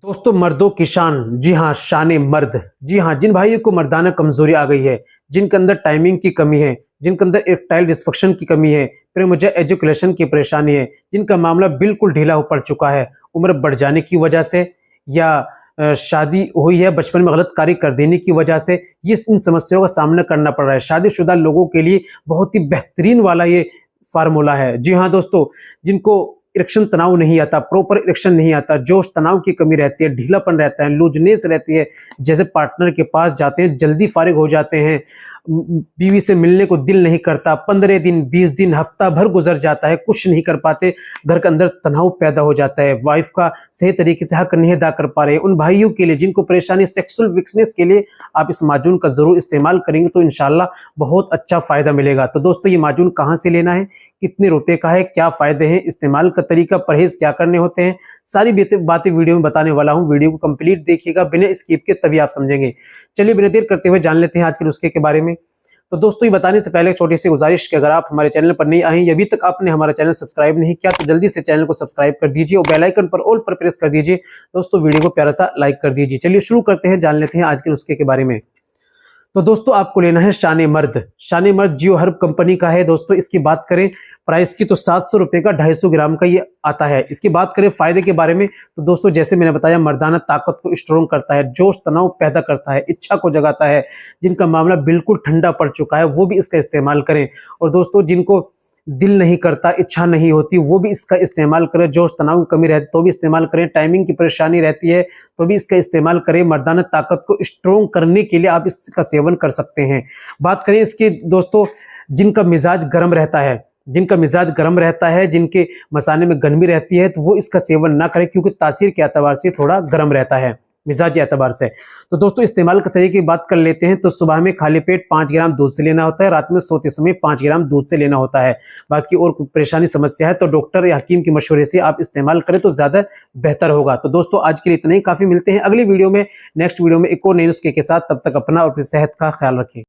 दोस्तों मर्दों की शान, जी हाँ शान मर्द। जी हाँ, जिन भाइयों को मर्दाना कमजोरी आ गई है, जिनके अंदर टाइमिंग की कमी है, जिनके अंदर इरेक्टाइल डिस्फंक्शन की कमी है, प्रेमोजा एजुकेशन की परेशानी है, जिनका मामला बिल्कुल ढीला हो पड़ चुका है उम्र बढ़ जाने की वजह से, या शादी हुई है बचपन में गलत कार्य कर देने की वजह से, ये इन समस्याओं का सामना करना पड़ रहा है। शादीशुदा लोगों के लिए बहुत ही बेहतरीन वाला ये फार्मूला है। जी हाँ दोस्तों, जिनको इरेक्शन तनाव नहीं आता, प्रॉपर इरेक्शन नहीं आता, जोश तनाव की कमी रहती है, ढीलापन रहता है, लूजनेस रहती है, जैसे पार्टनर के पास जाते हैं जल्दी फारिग हो जाते हैं, बीवी से मिलने को दिल नहीं करता, 15 दिन 20 दिन हफ्ता भर गुजर जाता है, कुछ नहीं कर पाते, घर के अंदर तनाव पैदा हो जाता है, वाइफ का सही तरीके से हक नहीं अदा कर पा रहे। उन भाइयों के लिए जिनको परेशानी सेक्सुअल वीकनेस के लिए आप इस माजून का जरूर इस्तेमाल करेंगे तो इंशाल्लाह बहुत अच्छा फायदा मिलेगा। तो दोस्तों ये माजून कहाँ से लेना है, कितने रुपए का है, क्या फायदे हैं, इस्तेमाल का तरीका, परहेज क्या करने होते हैं, सारी बातें वीडियो में बताने वाला हूं। वीडियो को कंप्लीट देखिएगा बिना स्किप के, तभी आप समझेंगे। चलिए बिना देर करते हुए जान लेते हैं आज के नुस्खे के बारे में। तो दोस्तों ये बताने से पहले छोटी सी गुजारिश कि अगर आप हमारे चैनल पर नहीं आए, अभी तक आपने हमारा चैनल सब्सक्राइब नहीं किया तो जल्दी से चैनल को सब्सक्राइब कर दीजिए और बेल आइकन पर ऑल पर प्रेस कर दीजिए। दोस्तों वीडियो को प्यारा सा लाइक कर दीजिए। चलिए शुरू करते हैं, जान लेते हैं आज के नुस्खे के बारे में। तो दोस्तों आपको लेना है शान मर्द। शान मर्द जियो हर्ब कंपनी का है। दोस्तों इसकी बात करें प्राइस की तो 700 रुपए का 250 ग्राम का ये आता है। इसकी बात करें फायदे के बारे में तो दोस्तों जैसे मैंने बताया, मर्दाना ताकत को स्ट्रॉन्ग करता है, जोश तनाव पैदा करता है, इच्छा को जगाता है। जिनका मामला बिल्कुल ठंडा पड़ चुका है वो भी इसका इस्तेमाल करें। और दोस्तों जिनको दिल नहीं करता, इच्छा नहीं होती, वो भी इसका इस्तेमाल करें। जोश तनाव की कमी रहती तो भी इस्तेमाल करें, टाइमिंग की परेशानी रहती है तो भी इसका इस्तेमाल करें। मर्दाना ताकत को स्ट्रॉन्ग करने के लिए आप इसका सेवन कर सकते हैं। बात करें इसकी दोस्तों, जिनका मिजाज गर्म रहता है, जिनका मिजाज गर्म रहता है, जिनके मसाने में गर्मी रहती है, तो वो इसका सेवन ना करें क्योंकि तासीर के एतबार से थोड़ा गर्म रहता है, मिजाजी एतबार से। तो दोस्तों इस्तेमाल के तरीके की बात कर लेते हैं। तो सुबह में खाली पेट 5 ग्राम दूध से लेना होता है, रात में सोते समय 5 ग्राम दूध से लेना होता है। बाकी और परेशानी समस्या है तो डॉक्टर या हकीम की मशवरे से आप इस्तेमाल करें तो ज्यादा बेहतर होगा। तो दोस्तों आज के लिए इतना ही काफी। मिलते हैं अगली वीडियो में, नेक्स्ट वीडियो में एक और नए नुस्खे के साथ। तब तक अपना और अपनी सेहत का ख्याल रखें।